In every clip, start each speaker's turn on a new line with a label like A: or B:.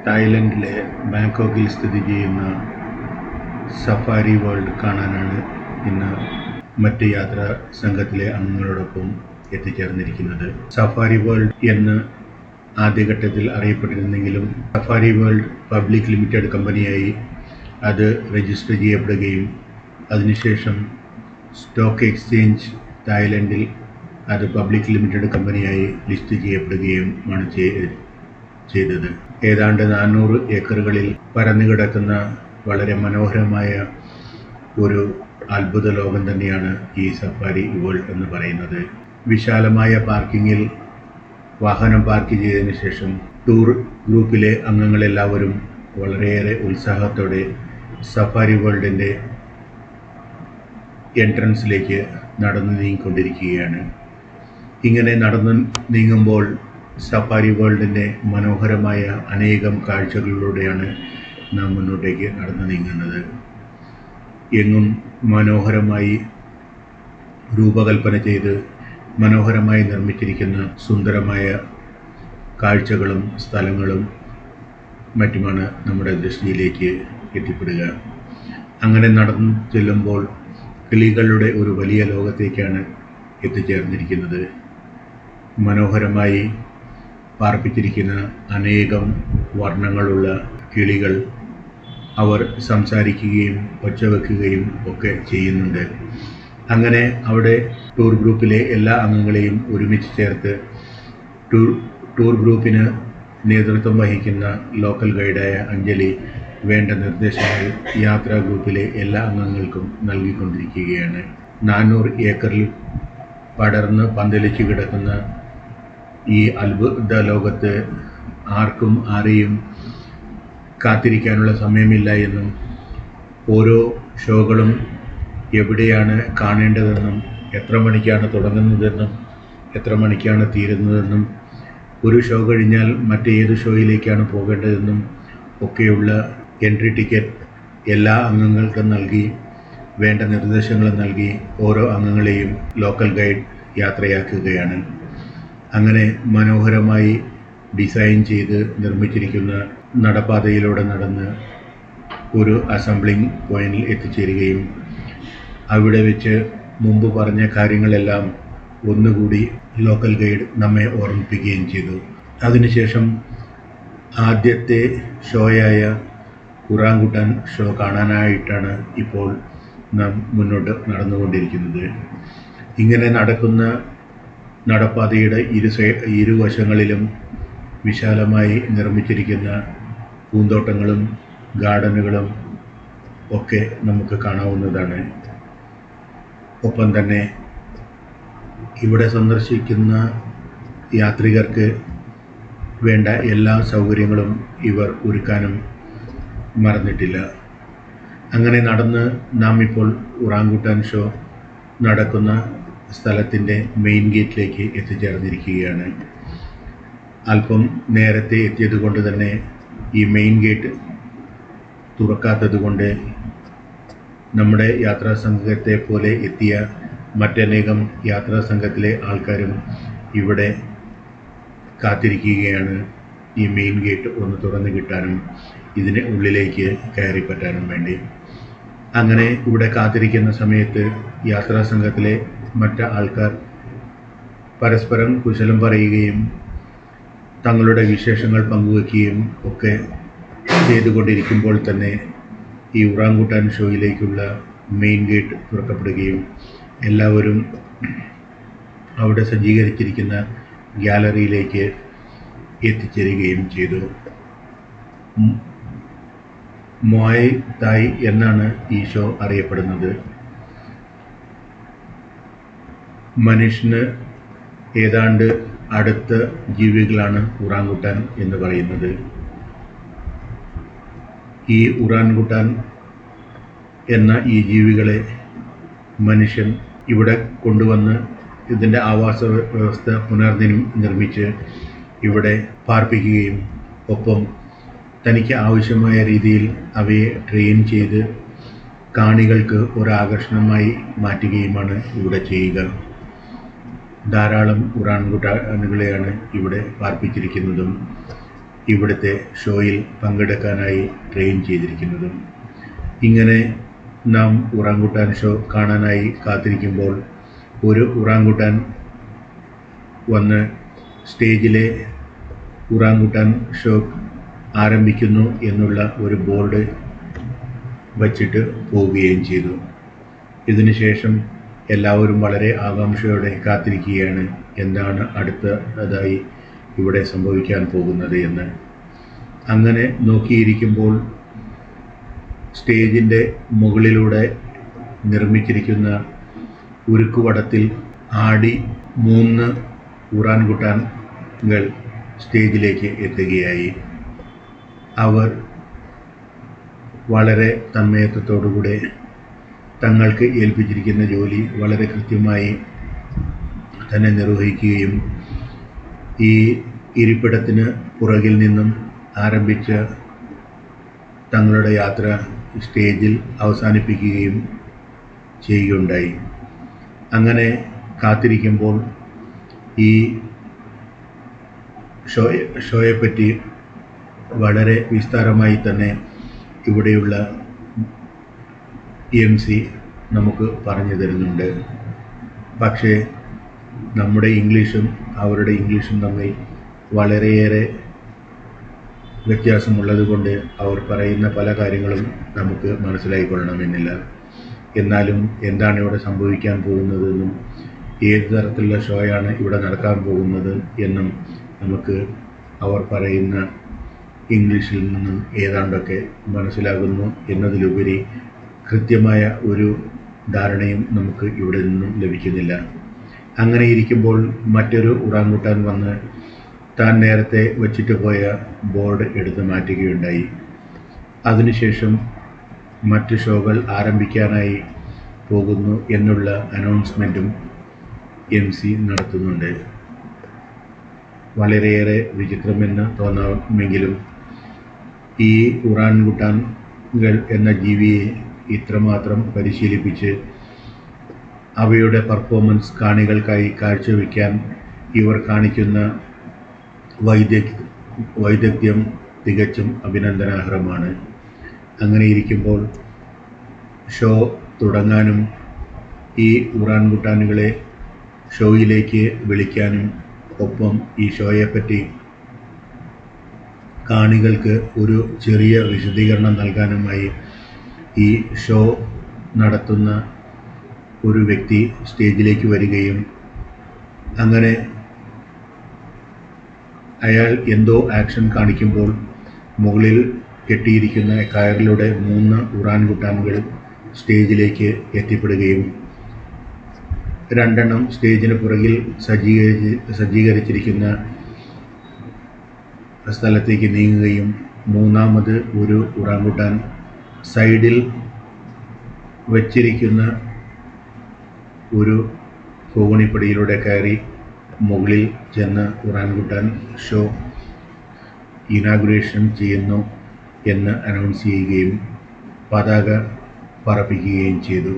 A: തായ്ലൻഡിലെ ബാങ്കോക്കിൽ സ്ഥിതി ചെയ്യുന്ന safari world കാണാനാണ് ഇന്ന് മറ്റ് യാത്രാ സംഘത്തിലെ അംഗങ്ങളോടൊപ്പം എത്തിച്ചേർന്നിരിക്കുന്നത്. സഫാരി വേൾഡ് എന്ന് ആദ്യഘട്ടത്തിൽ അറിയപ്പെട്ടിരുന്നെങ്കിലും സഫാരി വേൾഡ് പബ്ലിക് ലിമിറ്റഡ് കമ്പനിയായി അത് രജിസ്റ്റർ ചെയ്യപ്പെടുകയും അതിനുശേഷം സ്റ്റോക്ക് എക്സ്ചേഞ്ച് തായ്ലൻഡിൽ അത് പബ്ലിക് ലിമിറ്റഡ് കമ്പനിയായി ലിസ്റ്റ് ചെയ്യപ്പെടുകയും ആണ് ചെയ്തത്. ഏതാണ്ട് 400 ഏക്കറുകളിൽ പരന്നുകിടക്കുന്ന വളരെ മനോഹരമായ ഒരു അത്ഭുത ലോകം തന്നെയാണ് ഈ സഫാരി വേൾഡ് എന്ന് പറയുന്നത്. വിശാലമായ പാർക്കിങ്ങിൽ വാഹനം പാർക്ക് ചെയ്തതിനു ശേഷം ടൂർ ഗ്രൂപ്പിലെ അംഗങ്ങളെല്ലാവരും വളരെയേറെ ഉത്സാഹത്തോടെ സഫാരി വേൾഡിൻ്റെ എൻട്രൻസിലേക്ക് നടന്നു നീങ്ങിക്കൊണ്ടിരിക്കുകയാണ്. ഇങ്ങനെ നടന്നു നീങ്ങുമ്പോൾ സഫാരി വേൾഡിൻ്റെ മനോഹരമായ അനേകം കാഴ്ചകളിലൂടെയാണ് നാം മുന്നോട്ടേക്ക് നടന്നു നീങ്ങുന്നത്. എങ്ങും മനോഹരമായി രൂപകൽപ്പന ചെയ്ത് മനോഹരമായി നിർമ്മിച്ചിരിക്കുന്ന സുന്ദരമായ കാഴ്ചകളും സ്ഥലങ്ങളും മറ്റുമാണ് നമ്മുടെ ദൃഷ്ടിയിലേക്ക് എത്തിപ്പെടുക. അങ്ങനെ നടന്നു ചെല്ലുമ്പോൾ കിളികളുടെ ഒരു വലിയ ലോകത്തേക്കാണ് എത്തിച്ചേർന്നിരിക്കുന്നത്. മനോഹരമായി പാർപ്പിച്ചിരിക്കുന്ന അനേകം വർണ്ണങ്ങളുള്ള കിളികൾ അവർ സംസാരിക്കുകയും ഒച്ചവെക്കുകയും ഒക്കെ ചെയ്യുന്നുണ്ട്. അങ്ങനെ അവിടെ ടൂർ ഗ്രൂപ്പിലെ എല്ലാ അംഗങ്ങളെയും ഒരുമിച്ച് ചേർത്ത് ടൂർ ഗ്രൂപ്പിന് നേതൃത്വം വഹിക്കുന്ന ലോക്കൽ ഗൈഡായ അഞ്ജലി വേണ്ട നിർദ്ദേശങ്ങൾ യാത്രാ ഗ്രൂപ്പിലെ എല്ലാ അംഗങ്ങൾക്കും നൽകിക്കൊണ്ടിരിക്കുകയാണ്. 400 ഏക്കറിൽ പടർന്ന് പന്തലിച്ച് കിടക്കുന്ന ഈ അത്ഭുത ലോകത്ത് ആർക്കും ആരെയും കാത്തിരിക്കാനുള്ള സമയമില്ല എന്നും ഓരോ ഷോകളും എവിടെയാണ് കാണേണ്ടതെന്നും എത്ര മണിക്കാണ് തുടങ്ങുന്നതെന്നും എത്ര മണിക്കാണ് തീരുന്നതെന്നും ഒരു ഷോ കഴിഞ്ഞാൽ മറ്റേത് ഷോയിലേക്കാണ് പോകേണ്ടതെന്നും ഒക്കെയുള്ള എൻട്രി ടിക്കറ്റ് എല്ലാ അംഗങ്ങൾക്കും നൽകി വേണ്ട നിർദ്ദേശങ്ങൾ നൽകി ഓരോ അംഗങ്ങളെയും ലോക്കൽ ഗൈഡ് യാത്രയാക്കുകയാണ്. അങ്ങനെ മനോഹരമായി ഡിസൈൻ ചെയ്ത് നിർമ്മിച്ചിരിക്കുന്ന നടപ്പാതയിലൂടെ നടന്ന് ഒരു അസംബ്ലിംഗ് പോയിന്റിൽ എത്തിച്ചേരുകയും അവിടെ വെച്ച് മുമ്പ് പറഞ്ഞ കാര്യങ്ങളെല്ലാം ഒന്നുകൂടി ലോക്കൽ ഗൈഡ് നമ്മെ ഓർമ്മിപ്പിക്കുകയും ചെയ്തു. അതിനുശേഷം ആദ്യത്തെ ഷോയായ ഉറാങ്കുട്ടാൻ ഷോ കാണാനായിട്ടാണ് ഇപ്പോൾ നാം മുന്നോട്ട് നടന്നുകൊണ്ടിരിക്കുന്നത്. ഇങ്ങനെ നടക്കുന്ന നടപ്പാതയുടെ ഇരുവശങ്ങളിലും വിശാലമായി നിർമ്മിച്ചിരിക്കുന്ന പൂന്തോട്ടങ്ങളും ഗാർഡനുകളും ഒക്കെ നമുക്ക് കാണാവുന്നതാണ്. ഒപ്പം തന്നെ ഇവിടെ സന്ദർശിക്കുന്ന യാത്രികർക്ക് വേണ്ട എല്ലാ സൗകര്യങ്ങളും ഇവർ ഒരുക്കാനും മറന്നിട്ടില്ല. അങ്ങനെ നടന്ന് നാം ഇപ്പോൾ ഉറാങ്കുട്ടാൻ ഷോ നടക്കുന്ന സ്ഥലത്തിൻ്റെ മെയിൻ ഗേറ്റിലേക്ക് എത്തിച്ചേർന്നിരിക്കുകയാണ്. അല്പം നേരത്തെ എത്തിയത് കൊണ്ട് തന്നെ ഈ മെയിൻ ഗേറ്റ് തുറക്കാത്തത് കൊണ്ട് നമ്മുടെ യാത്രാ സംഘത്തെ പോലെ എത്തിയ മറ്റനേകം യാത്രാ സംഘത്തിലെ ആൾക്കാരും ഇവിടെ കാത്തിരിക്കുകയാണ് ഈ മെയിൻ ഗേറ്റ് ഒന്ന് തുറന്നു കിട്ടാനും ഇതിന് ഉള്ളിലേക്ക് കയറി പറ്റാനും വേണ്ടി. അങ്ങനെ ഇവിടെ കാത്തിരിക്കുന്ന സമയത്ത് യാത്രാ സംഘത്തിലെ മറ്റ് ആൾക്കാർ പരസ്പരം കുശലം പറയുകയും തങ്ങളുടെ വിശേഷങ്ങൾ പങ്കുവയ്ക്കുകയും ഒക്കെ ചെയ്തുകൊണ്ടിരിക്കുമ്പോൾ തന്നെ ഈ ഉറാങ്കുട്ടാൻ ഷോയിലേക്കുള്ള മെയിൻ ഗേറ്റ് തുറക്കപ്പെടുകയും എല്ലാവരും അവിടെ സജ്ജീകരിച്ചിരിക്കുന്ന ഗ്യാലറിയിലേക്ക് എത്തിച്ചേരുകയും ചെയ്തു. മുയ് തായ് എന്നാണ് ഈ ഷോ അറിയപ്പെടുന്നത്. മനുഷ്യന് ഏതാണ്ട് അടുത്ത ജീവികളാണ് ഉറാങ്കുട്ടാൻ എന്ന് പറയുന്നത്. ഈ ഉറാങ്കുട്ടാൻ എന്ന ഈ ജീവികളെ മനുഷ്യൻ ഇവിടെ കൊണ്ടുവന്ന് ഇതിൻ്റെ ആവാസ വ്യവസ്ഥ പുനർനിർമ്മിച്ച് ഇവിടെ പാർപ്പിക്കുകയും ഒപ്പം തനിക്ക് ആവശ്യമായ രീതിയിൽ അവയെ ട്രെയിൻ ചെയ്ത് കാണികൾക്ക് ഒരാകർഷണമായി മാറ്റുകയുമാണ് ഇവിടെ ചെയ്യുക. ധാരാളം ഉറാങ്കുട്ടാനുകളെയാണ് ഇവിടെ പാർപ്പിച്ചിരിക്കുന്നതും ഇവിടുത്തെ ഷോയിൽ പങ്കെടുക്കാനായി ട്രെയിൻ ചെയ്തിരിക്കുന്നതും. ഇങ്ങനെ നാം ഉറാങ്കുട്ടാൻ ഷോ കാണാനായി കാത്തിരിക്കുമ്പോൾ ഒരു ഉറാങ്കുട്ടാൻ വന്ന് സ്റ്റേജിലെ ഉറാങ്കുട്ടാൻ ഷോ ആരംഭിക്കുന്നു എന്നുള്ള ഒരു ബോർഡ് വച്ചിട്ട് പോവുകയും ചെയ്തു. ഇതിനുശേഷം എല്ലാവരും വളരെ ആകാംക്ഷയോടെ കാത്തിരിക്കുകയാണ് എന്താണ് അടുത്തതായി ഇവിടെ സംഭവിക്കാൻ പോകുന്നത് എന്ന്. അങ്ങനെ നോക്കിയിരിക്കുമ്പോൾ സ്റ്റേജിൻ്റെ മുകളിലൂടെ നിർമ്മിച്ചിരിക്കുന്ന ഉരുക്കുവടത്തിൽ ആടി 3 ഉറാൻകുട്ടാൻകൾ സ്റ്റേജിലേക്ക് എത്തുകയായി. അവർ വളരെ തന്മയത്വത്തോടുകൂടെ തങ്ങൾക്ക് ഏൽപ്പിച്ചിരിക്കുന്ന ജോലി വളരെ കൃത്യമായി തന്നെ നിർവഹിക്കുകയും ഈ ഇരിപ്പിടത്തിന് പുറകിൽ നിന്നും ആരംഭിച്ച തങ്ങളുടെ യാത്ര സ്റ്റേജിൽ അവസാനിപ്പിക്കുകയും ചെയ്യുകയുണ്ടായി. അങ്ങനെ കാത്തിരിക്കുമ്പോൾ ഈ ഷോയെപ്പറ്റി വളരെ വിസ്താരമായി തന്നെ ഇവിടെയുള്ള MC നമുക്ക് പറഞ്ഞു തരുന്നുണ്ട്. പക്ഷേ നമ്മുടെ ഇംഗ്ലീഷും അവരുടെ ഇംഗ്ലീഷും തമ്മിൽ വളരെയേറെ വ്യത്യാസമുള്ളത് കൊണ്ട് അവർ പറയുന്ന പല കാര്യങ്ങളും നമുക്ക് മനസ്സിലായിക്കൊള്ളണമെന്നില്ല. എന്നാലും എന്താണ് ഇവിടെ സംഭവിക്കാൻ പോകുന്നതെന്നും ഏത് തരത്തിലുള്ള ഷോയാണ് ഇവിടെ നടക്കാൻ പോകുന്നത് എന്നും നമുക്ക് അവർ പറയുന്ന ഇംഗ്ലീഷിൽ നിന്നും ഏതാണ്ടൊക്കെ മനസ്സിലാകുന്നു എന്നതിലുപരി കൃത്യമായ ഒരു ധാരണയും നമുക്ക് ഇവിടെ നിന്നും ലഭിക്കുന്നില്ല. അങ്ങനെ ഇരിക്കുമ്പോൾ മറ്റൊരു ഉറാങ്കുട്ടാൻ വന്ന് താൻ നേരത്തെ വച്ചിട്ട് പോയ ബോർഡ് എടുത്ത് മാറ്റുകയുണ്ടായി. അതിനുശേഷം മറ്റ് ഷോകൾ ആരംഭിക്കാനായി പോകുന്നു എന്നുള്ള അനൗൺസ്മെൻറ്റും MC നടത്തുന്നുണ്ട്. വളരെയേറെ വിചിത്രമെന്ന് തോന്നാമെങ്കിലും ഈ ഉറാൻകുട്ടാൻകൾ എന്ന ജീവിയെ ഇത്രമാത്രം പരിശീലിപ്പിച്ച് അവയുടെ പെർഫോമൻസ് കാണികൾക്കായി കാഴ്ചവെക്കാൻ ഇവർ കാണിക്കുന്ന വൈദഗ്ധ്യം തികച്ചും അഭിനന്ദനാർഹമാണ്. അങ്ങനെ ഇരിക്കുമ്പോൾ ഷോ തുടങ്ങാനും ഈ ഉറാൻകുട്ടാനുകളെ ഷോയിലേക്ക് വിളിക്കാനും ഒപ്പം ഈ ഷോയെപ്പറ്റി കാണികൾക്ക് ഒരു ചെറിയ വിശദീകരണം നൽകാനുമായി ഈ ഷോ നടത്തുന്ന ഒരു വ്യക്തി സ്റ്റേജിലേക്ക് വരികയും അങ്ങനെ അയാൾ എന്തോ ആക്ഷൻ കാണിക്കുമ്പോൾ മുകളിൽ കെട്ടിയിരിക്കുന്ന കയറിലൂടെ 3 ഉറാൻകുട്ടാനുകൾ സ്റ്റേജിലേക്ക് എത്തിപ്പെടുകയും 2 സ്റ്റേജിന് പുറകിൽ സജ്ജീകരിച്ചിരിക്കുന്ന സ്ഥലത്തേക്ക് നീങ്ങുകയും 3ാമത് ഒരു ഉറാങ്കുട്ടാൻ സൈഡിൽ വച്ചിരിക്കുന്ന ഒരു കോണിപ്പടിയിലൂടെ കയറി മുകളിൽ ചെന്ന് ഉറാൻകുട്ടാൻ ഷോ ഇനാഗുറേഷൻ ചെയ്യുന്നു എന്ന് അനൗൺസ് ചെയ്യുകയും പതാക പറപ്പിക്കുകയും ചെയ്തു.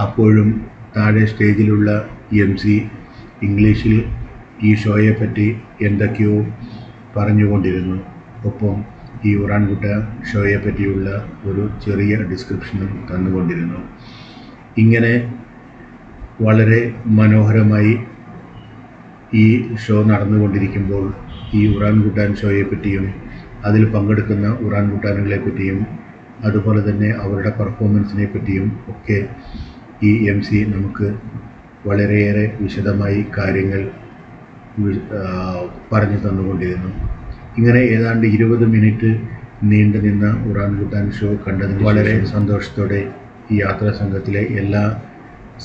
A: അപ്പോഴും താഴെ സ്റ്റേജിലുള്ള MC ഇംഗ്ലീഷിൽ ഈ ഷോയെപ്പറ്റി എന്തൊക്കെയോ പറഞ്ഞുകൊണ്ടിരുന്നു. ഒപ്പം ഈ ഉറാൻകുട്ടാൻ ഷോയെപ്പറ്റിയുള്ള ഒരു ചെറിയ ഡിസ്ക്രിപ്ഷനും തന്നുകൊണ്ടിരുന്നു. ഇങ്ങനെ വളരെ മനോഹരമായി ഈ ഷോ നടന്നുകൊണ്ടിരിക്കുമ്പോൾ ഈ ഉറാൻകുട്ടാൻ ഷോയെപ്പറ്റിയും അതിൽ പങ്കെടുക്കുന്ന ഉറാൻകുട്ടാനുകളെ പറ്റിയും അതുപോലെ തന്നെ അവരുടെ പെർഫോമൻസിനെ പറ്റിയും ഒക്കെ ഈ MC നമുക്ക് വളരെയേറെ വിശദമായി കാര്യങ്ങൾ പറഞ്ഞു തന്നുകൊണ്ടിരുന്നു. ഇങ്ങനെ ഏതാണ്ട് 20 മിനിറ്റ് നീണ്ടു നിന്ന ഉറാൻകുട്ടാൻ ഷോ കണ്ടതിന് വളരെ സന്തോഷത്തോടെ ഈ യാത്രാ സംഘത്തിലെ എല്ലാ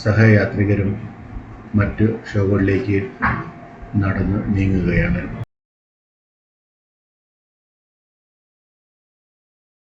A: സഹയാത്രികരും മറ്റ് ഷോകളിലേക്ക് നടന്ന് നീങ്ങുകയാണ്.